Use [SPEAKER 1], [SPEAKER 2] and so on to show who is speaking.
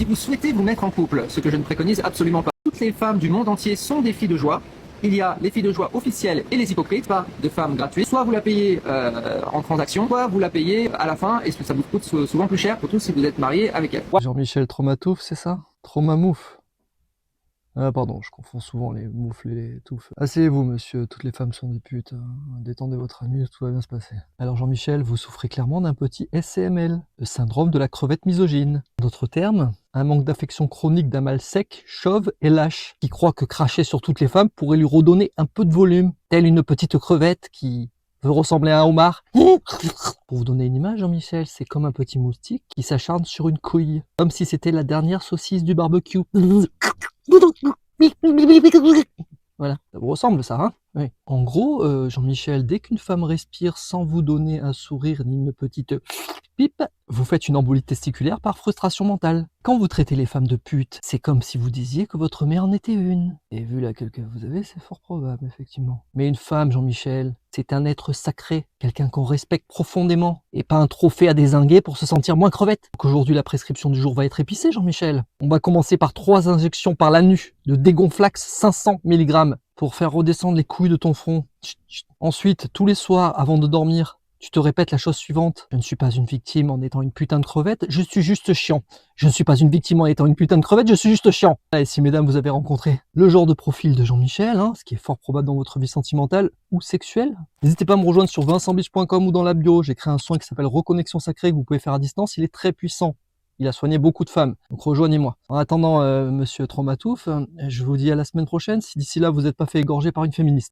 [SPEAKER 1] Si vous souhaitez vous mettre en couple, ce que je ne préconise absolument pas, toutes les femmes du monde entier sont des filles de joie. Il y a les filles de joie officielles et les hypocrites, pas de femmes gratuites. Soit vous la payez en transaction, soit vous la payez à la fin et ça vous coûte souvent plus cher, surtout si vous êtes marié avec elle.
[SPEAKER 2] Jean-Michel Traumatouf, c'est ça? Traumamouf. Ah pardon, je confonds souvent les moufles et les touffes. Asseyez-vous monsieur, toutes les femmes sont des putes. Détendez votre anus, tout va bien se passer. Alors Jean-Michel, vous souffrez clairement d'un petit SCML, le syndrome de la crevette misogyne. D'autres termes, un manque d'affection chronique d'un mâle sec, chauve et lâche, qui croit que cracher sur toutes les femmes pourrait lui redonner un peu de volume, telle une petite crevette qui veut ressembler à un homard. Pour vous donner une image, Jean-Michel, c'est comme un petit moustique qui s'acharne sur une couille, comme si c'était la dernière saucisse du barbecue. Voilà, ça vous ressemble ça, hein? Oui. En gros, Jean-Michel, dès qu'une femme respire sans vous donner un sourire ni une petite pipe, vous faites une embolie testiculaire par frustration mentale. Quand vous traitez les femmes de putes, c'est comme si vous disiez que votre mère en était une. Et vu laquelle que vous avez, c'est fort probable, effectivement. Mais une femme, Jean-Michel, c'est un être sacré, quelqu'un qu'on respecte profondément, et pas un trophée à dézinguer pour se sentir moins crevette. Donc aujourd'hui, la prescription du jour va être épicée, Jean-Michel. On va commencer par 3 injections par l'anus de dégonflax 500 mg pour faire redescendre les couilles de ton front. Ensuite, tous les soirs, avant de dormir, tu te répètes la chose suivante. Je ne suis pas une victime en étant une putain de crevette, je suis juste chiant. Je ne suis pas une victime en étant une putain de crevette, je suis juste chiant. Et si mesdames vous avez rencontré le genre de profil de Jean-Michel, ce qui est fort probable dans votre vie sentimentale ou sexuelle, n'hésitez pas à me rejoindre sur vincentbiche.com ou dans la bio. J'ai créé un soin qui s'appelle Reconnexion Sacrée que vous pouvez faire à distance, il est très puissant. Il a soigné beaucoup de femmes, donc rejoignez-moi. En attendant, monsieur Traumatouf, je vous dis à la semaine prochaine, si d'ici là vous n'êtes pas fait égorger par une féministe.